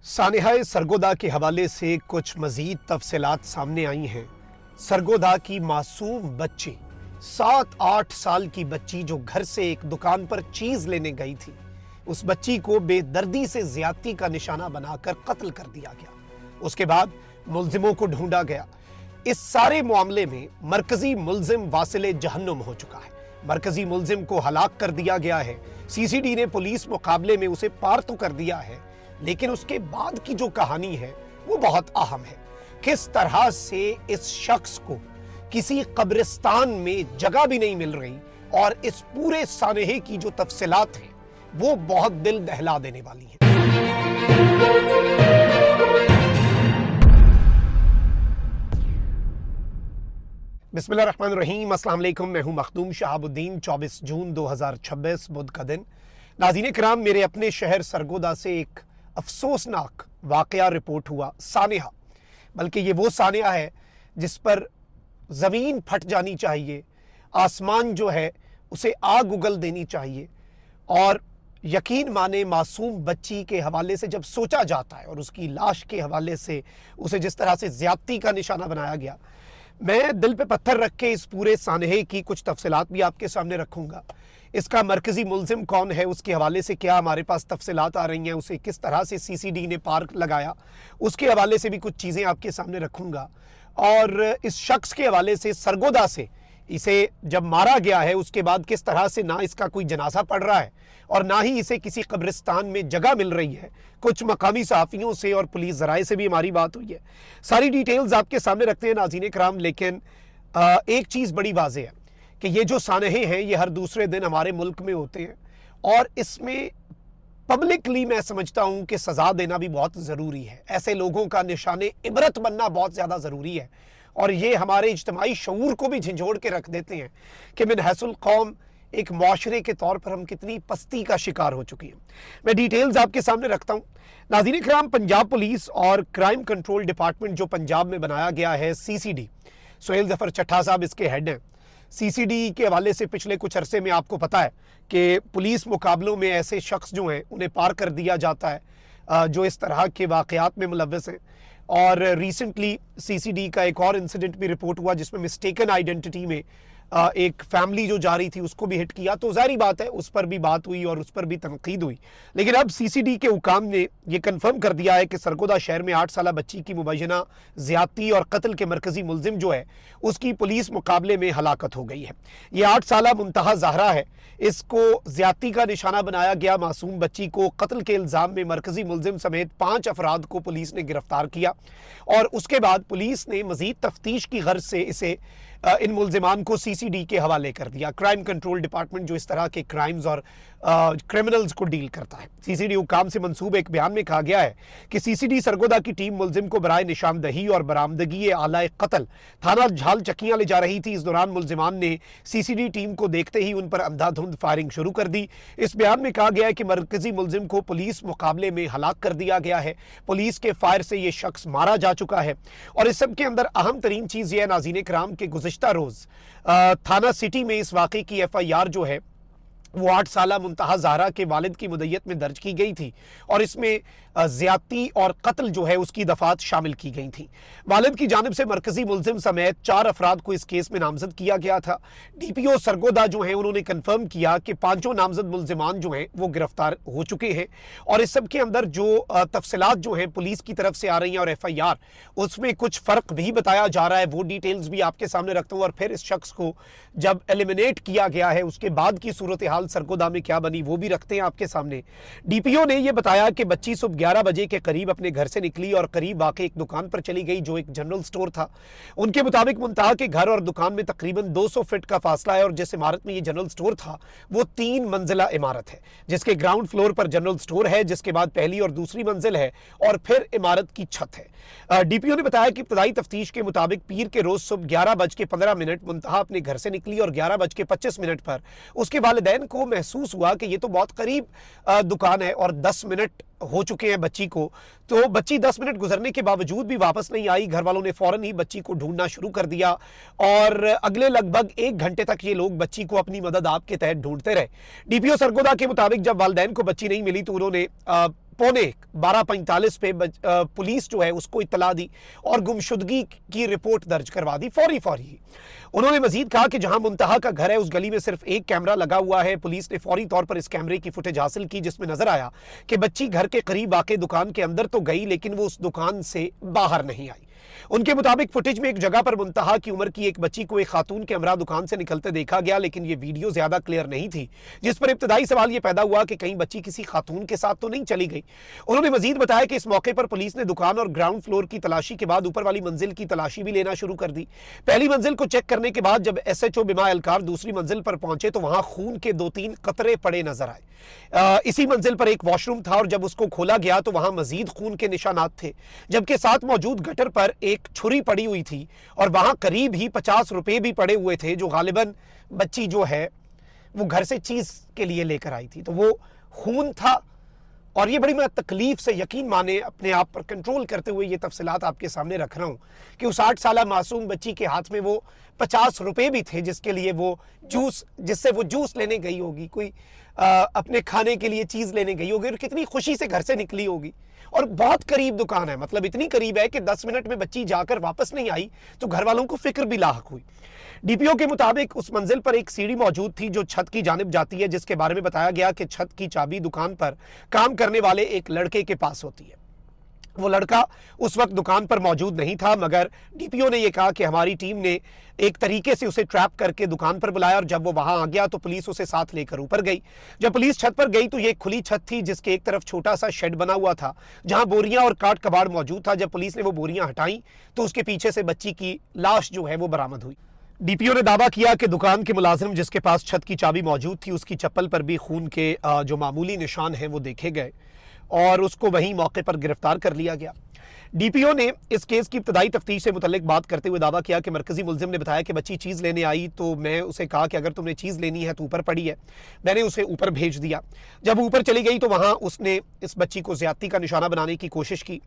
सानेहा सरगोदा के हवाले से कुछ मजीद तफसीलात सामने आई हैं। सरगोदा की मासूम बच्ची 7-8 साल की बच्ची जो घर से एक दुकान पर चीज लेने गई थी, उस बच्ची को बेदर्दी से ज्यादती का निशाना बनाकर कत्ल कर दिया गया। उसके बाद मुल्जिमों को ढूंढा गया। इस सारे मामले में मरकजी मुल्जिम वासिले जहन्नुम हो चुका है। मरकजी मुल्जिम को हलाक कर दिया गया है। सीसीडी ने पुलिस मुकाबले में उसे पार तो कर दिया है, लेकिन उसके बाद की जो कहानी है वो बहुत अहम है। किस तरह से इस शख्स को किसी कब्रिस्तान में जगह भी नहीं मिल रही, और इस पूरे सानेहे की जो तफसीलात हैं वो बहुत दिल दहला देने वाली हैं। बिस्मिल्लाहिर्रहमानिर्रहीम, अस्सलाम वालेकुम। मैं हूं मखदूम शहाबुद्दीन। 24 जून 2026 बुध का दिन। नाज़रीन किराम, मेरे अपने शहर सरगोदा से एक अफसोसनाक वाकया रिपोर्ट हुआ। सानेहा, बल्कि ये वो सानेहा है जिस पर ज़मीन फट जानी चाहिए, आसमान जो है उसे आग उगल देनी चाहिए। और यकीन माने, मासूम बच्ची के हवाले से जब सोचा जाता है और उसकी लाश के हवाले से उसे जिस तरह से ज़्यादती का निशाना बनाया गया, मैं दिल पे पत्थर रख के इस पूरे सानहे की कुछ तफसीलात भी आपके सामने रखूंगा। इसका मरकजी मुल्जिम कौन है, उसके हवाले से क्या हमारे पास तफसीलात आ रही हैं, उसे किस तरह से सीसीडी ने पार्क लगाया, उसके हवाले से भी कुछ चीज़ें आपके सामने रखूंगा। और इस शख्स के हवाले से सरगोदा से इसे जब मारा गया है उसके बाद किस तरह से ना इसका कोई जनाजा पड़ रहा है और ना ही इसे किसी कब्रिस्तान में जगह मिल रही है। कुछ मकामी सहाफ़ियों से और पुलिस ज़राए से भी हमारी बात हुई है। सारी डिटेल्स आपके सामने रखते हैं नाज़रीन कराम। लेकिन एक चीज़ बड़ी वाज़ेह है कि ये जो सानहे हैं ये हर दूसरे दिन हमारे मुल्क में होते हैं, और इसमें पब्लिकली मैं समझता हूँ कि सज़ा देना भी बहुत ज़रूरी है। ऐसे लोगों का निशाने इबरत बनना बहुत ज़्यादा ज़रूरी है, और ये हमारे इज्तिमाई शऊर को भी झंझोड़ के रख देते हैं कि मिन हैसुल कौम एक माशरे के तौर पर हम कितनी पस्ती का शिकार हो चुकी हैं। मैं डिटेल्स आपके सामने रखता हूँ। नाज़रीन किराम, पंजाब पुलिस और क्राइम कंट्रोल डिपार्टमेंट जो पंजाब में बनाया गया है, सीसीडी, सुहेल ज़फ़र चट्टा साहब इसके हेड हैं। सीसीडी के हवाले से पिछले कुछ अरसे में आपको पता है कि पुलिस मुकाबलों में ऐसे शख्स जो हैं उन्हें पार कर दिया जाता है जो इस तरह के वाक़यात में मुलव्वस हैं। और रिसेंटली सीसीडी का एक और इंसिडेंट भी रिपोर्ट हुआ जिसमें मिस्टेकन आइडेंटिटी में एक फैमिली जो जा रही थी उसको भी हिट किया। तो ज़ाहिर बात है उस पर भी बात हुई और उस पर भी तनकीद हुई। लेकिन अब सीसीडी के हुकाम ने यह कन्फर्म कर दिया है कि सरगोदा शहर में 8 साला बच्ची की मुबैना ज़्यादती और कत्ल के मरकजी मुल्जिम जो है उसकी पुलिस मुकाबले में हलाकत हो गई है। ये 8 साला मुंतहा ज़हरा है। इसको ज़्यादती का निशाना बनाया गया। मासूम बच्ची को कत्ल के इल्ज़ाम में मरकजी मुल्जिम समेत 5 अफराद को पुलिस ने गिरफ्तार किया, और उसके बाद पुलिस ने मज़ीद तफ्तीश की गर्ज से इसे इन मुल्जिमान को सीसीडी के हवाले कर दिया। क्राइम कंट्रोल डिपार्टमेंट जो इस तरह के क्राइम्स और क्रिमिनल्स को डील करता है। सीसीडी हुकाम से मंसूब एक बयान में कहा गया है कि सीसीडी सरगोदा की टीम मुल्जिम को बराए निशानदही और बरामदगी आला कत्ल थाना झाल चक्कियां ले जा रही थी। इस दौरान मुल्जिमान ने सीसीडी टीम को देखते ही उन पर अंधाधुंध फायरिंग शुरू कर दी। इस बयान में कहा गया है कि मरकजी मुल्जिम को पुलिस मुकाबले में हलाक कर दिया गया है। पुलिस के फायर से ये शख्स मारा जा चुका है। और इस सब के अंदर अहम तरीन चीज़ यह है नाज़रीन कराम के गुज़िश्ता रोज़ थाना सिटी में इस वाक़े की FIR जो है वो 8 साला मुंतहा ज़हरा के वालिद की मुद्दत में दर्ज की गई थी, और इसमें ज़्यादती और कत्ल जो है उसकी दफ़ात शामिल की गई थी। वालिद की जानिब से मरकजी मुल्जिम समेत 4 अफराद को इस केस में नामजद किया गया था। DPO सरगोदा जो हैं उन्होंने कन्फर्म किया कि 5 नामजद मुल्जिमान जो हैं वो गिरफ्तार हो चुके हैं। और इस सब के अंदर जो तफसीलात जो हैं पुलिस की तरफ से आ रही हैं और FIR उसमें कुछ फ़र्क भी बताया जा रहा है, वो डिटेल्स भी आपके सामने रखता हूँ। और फिर इस शख्स को जब एलिमिनेट किया गया है उसके बाद की सूरत हाल सरगोदा में क्या बनी वो भी रखते हैं आपके सामने। DPO ने यह बताया कि बच्ची सुबह 11 बजे के करीब अपने घर से निकली और करीब वाकई एक दुकान पर चली गई जो एक जनरल स्टोर था। उनके मुताबिक मुंतहा के घर और दुकान में तकरीबन 200 फीट का फासला है, और जिस इमारत में ये जनरल स्टोर था वो 3 मंजिला इमारत है, जिसके ग्राउंड फ्लोर पर जनरल स्टोर है, जिसके बाद पहली और दूसरी मंजिल है, और फिर इमारत की छत है। DPO ने बताया कि इब्तदाई तफ्तीश के मुताबिक पीर के रोज सुबह 11:15 मुंतहा अपने घर से निकली और 11:25 पर उसके वालिदैन को महसूस हुआ कि ये तो बहुत करीब दुकान है और 10 मिनट हो चुके हैं बच्ची को। तो बच्ची 10 मिनट गुजरने के बावजूद भी वापस नहीं आई। घर वालों ने फौरन ही बच्ची को ढूंढना शुरू कर दिया, और अगले लगभग 1 घंटे तक ये लोग बच्ची को अपनी मदद आपके तहत ढूंढते रहे। DPO सरगोदा के मुताबिक जब वालिदैन को बच्ची नहीं मिली तो उन्होंने 12:45 पे पुलिस जो है उसको इत्तला दी और गुमशुदगी की रिपोर्ट दर्ज करवा दी फौरी। उन्होंने मजीद कहा कि जहां मुंतहा का घर है उस गली में सिर्फ एक कैमरा लगा हुआ है। पुलिस ने फौरी तौर पर इस कैमरे की फुटेज हासिल की जिसमें नजर आया कि बच्ची घर के करीब वाक़ दुकान के अंदर तो गई लेकिन वो उस दुकान से बाहर नहीं आई। उनके मुताबिक फुटेज में एक जगह पर मुंतहा की उम्र की एक बच्ची को एक खातून के हमरा दुकान से निकलते देखा गया, लेकिन ये वीडियो ज्यादा क्लियर नहीं थी, जिस पर इब्तदाई सवाल ये पैदा हुआ कि कहीं बच्ची किसी खातून के साथ तो नहीं चली गई। उन्होंने मजीद बताया कि इस मौके पर पुलिस ने दुकान और ग्राउंड फ्लोर की तलाशी के बाद ऊपर वाली मंजिल की तलाशी भी लेना शुरू कर दी। पहली मंजिल को चेक करने के बाद जब SHO बिमा अलकार दूसरी मंजिल पर पहुंचे तो वहां खून के 2-3 कतरे पड़े नजर आए। इसी मंजिल पर एक वॉशरूम था और जब उसको खोला गया तो वहां मजीद खून के निशानात थे, जबकि साथ मौजूद गटर पर एक छुरी पड़ी हुई थी और वहां करीब ही 50 रुपए भी पड़े हुए थे जो गालिबन बच्ची जो है वो घर से चीज के लिए लेकर आई थी। तो वो खून था और ये बड़ी मैं तकलीफ से, यकीन माने, अपने आप पर कंट्रोल करते हुए ये तफसीलात आपके सामने रख रहा हूं कि उस 8 साला मासूम बच्ची के हाथ में वो 50 रुपए भी थे जिसके लिए वो जिससे वो जूस लेने गई होगी, कोई अपने खाने के लिए चीज लेने गई होगी और कितनी खुशी से घर से निकली होगी। और बहुत करीब दुकान है, मतलब इतनी करीब है कि 10 मिनट में बच्ची जाकर वापस नहीं आई तो घर वालों को फिक्र भी लाहक हुई। DPO के मुताबिक उस मंजिल पर एक सीढ़ी मौजूद थी जो छत की जानिब जाती है, जिसके बारे में बताया गया कि छत की चाबी दुकान पर काम करने वाले एक लड़के के पास होती है। वो लड़का उस वक्त दुकान पर मौजूद नहीं था, मगर DPO ने यह कहा कि हमारी टीम ने एक तरीके से उसे ट्रैप करके दुकान पर बुलाया और जब वो वहां आ गया तो पुलिस उसे साथ लेकर ऊपर गई। जब पुलिस छत पर गई तो ये खुली छत थी जिसके एक तरफ छोटा सा शेड बना हुआ था जहां बोरियां और काट कबाड़ मौजूद था। जब पुलिस ने वो बोरियां हटाई तो उसके पीछे से बच्ची की लाश जो है वो बरामद हुई। DPO ने दावा किया कि दुकान के मुलाजिम जिसके पास छत की चाबी मौजूद थी उसकी चप्पल पर भी खून के जो मामूली निशान हैं वो देखे गए और उसको वहीं मौके पर गिरफ्तार कर लिया गया। DPO ने इस केस की इब्तदाई तफ्तीश से मुतल्लिक बात करते हुए दावा किया कि मरकजी मुलजिम ने बताया कि बच्ची चीज़ लेने आई तो मैं उसे कहा कि अगर तुमने चीज़ लेनी है तो ऊपर पड़ी है। मैंने उसे ऊपर भेज दिया। जब ऊपर चली गई तो वहाँ उसने इस बच्ची को ज़्यादती का निशाना बनाने की कोशिश की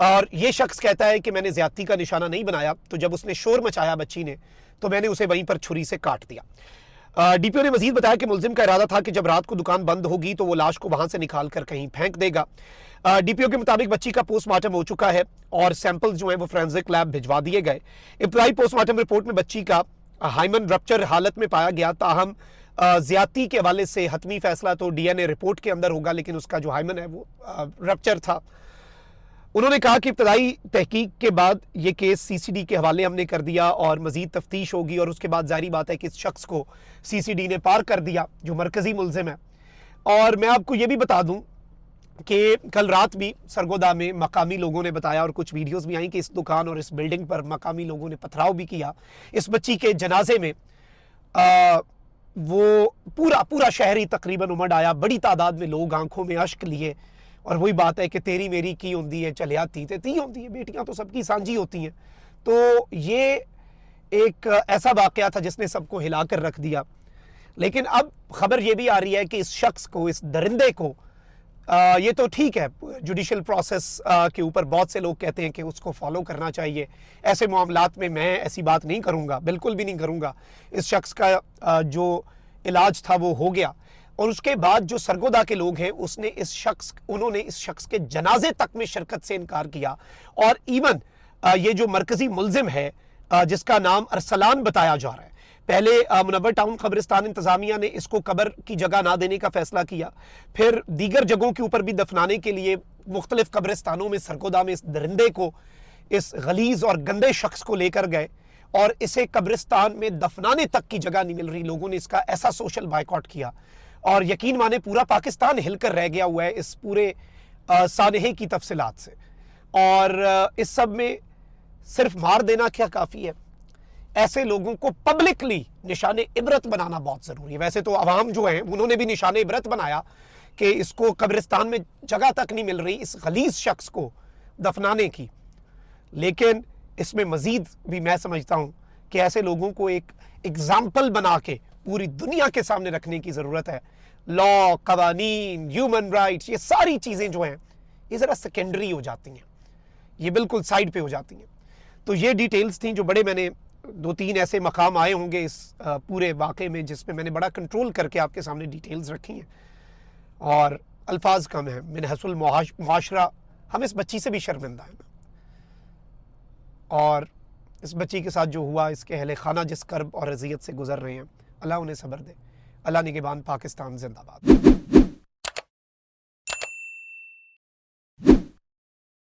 और ये शख्स कहता है कि मैंने ज़्यादती का निशाना नहीं बनाया, तो जब उसने शोर मचाया बच्ची ने तो मैंने उसे वहीं पर छुरी से काट दिया। DPO ने मजीद बताया कि मुलजिम का इरादा था कि जब रात को दुकान बंद होगी तो वो लाश को वहां से निकाल कर कहीं फेंक देगा। DPO के मुताबिक बच्ची का पोस्टमार्टम हो चुका है और सैंपल जो है वो फोरेंसिक लैब भिजवा दिए गए। इब्तदाई पोस्टमार्टम रिपोर्ट में बच्ची का हाइमन रप्चर हालत में पाया गया, ताहम ज्यादती के हवाले से हतमी फैसला तो DNA रिपोर्ट के अंदर होगा, लेकिन उसका जो हाइमन है वो रप्चर था। उन्होंने कहा कि इब्तदाई तहकीक के बाद ये केस CCD के हवाले हमने कर दिया और मजीद तफ्तीश होगी और उसके बाद जाहिर बात है कि इस शख्स को CCD ने पार कर दिया जो मरकजी मुलजिम है। और मैं आपको ये भी बता दूं कि कल रात भी सरगोदा में मकामी लोगों ने बताया और कुछ वीडियोस भी आई कि इस दुकान और इस बिल्डिंग पर मकामी लोगों ने पथराव भी किया। इस बच्ची के जनाजे में वो पूरा शहरी तकरीबन उमड़ आया, बड़ी तादाद में लोग आंखों में अश्क लिए। और वही बात है कि तेरी मेरी की होती है चलियाती ते ती होती है, बेटियां तो सबकी सांझी होती हैं। तो ये एक ऐसा वाकया था जिसने सबको हिला कर रख दिया। लेकिन अब खबर ये भी आ रही है कि इस शख्स को, इस दरिंदे को, ये तो ठीक है जुडिशल प्रोसेस के ऊपर बहुत से लोग कहते हैं कि उसको फॉलो करना चाहिए, ऐसे मामलात में मैं ऐसी बात नहीं करूँगा, बिल्कुल भी नहीं करूँगा। इस शख्स का जो इलाज था वो हो गया और उसके बाद जो सरगोदा के लोग हैं उन्होंने इस शख्स के जनाजे तक में शिरकत से इनकार किया। और इवन ये जो मरकजी मुलजिम है जिसका नाम अरसलान बताया जा रहा है, पहले मुनव्वर टाउन कब्रिस्तान इंतजामिया ने इसको कब्र की जगह ना देने का फैसला किया, फिर दीगर जगहों के ऊपर भी दफनाने के लिए मुख्तलिफ कब्रिस्तानों में सरगोदा में इस दरिंदे को, इस गलीज और गंदे शख्स को लेकर गए और इसे कब्रिस्तान में दफनाने तक की जगह नहीं मिल रही। लोगों ने इसका ऐसा सोशल बायकॉट किया और यकीन माने पूरा पाकिस्तान हिलकर रह गया हुआ है इस पूरे सानहे की तफसीलात से। और इस सब में सिर्फ मार देना क्या काफ़ी है? ऐसे लोगों को पब्लिकली निशाने इबरत बनाना बहुत ज़रूरी है। वैसे तो अवाम जो है उन्होंने भी निशाने इबरत बनाया कि इसको कब्रिस्तान में जगह तक नहीं मिल रही इस गलीज शख्स को दफनाने की, लेकिन इसमें मज़ीद भी मैं समझता हूँ कि ऐसे लोगों को एक एग्जाम्पल बना के पूरी दुनिया के सामने रखने की ज़रूरत है। लॉ, कवानीन, ह्यूमन राइट्स, ये सारी चीज़ें जो हैं ये ज़रा सेकेंडरी हो जाती हैं, ये बिल्कुल साइड पे हो जाती हैं। तो ये डिटेल्स थी जो बड़े मैंने 2-3 ऐसे मकाम आए होंगे इस पूरे वाक़े में जिसमें मैंने बड़ा कंट्रोल करके आपके सामने डिटेल्स रखी हैं। और अल्फाज कम हैं। मिन हसल मुआशरा, हम इस बच्ची से भी शर्मिंदा हैं और इस बच्ची के साथ जो हुआ, इसके अहले खाना जिस कर्ब और अजियत से गुजर रहे हैं, अल्लाह उन्हें सब्र दे। अल्लाह निगहबान, पाकिस्तान जिंदाबाद।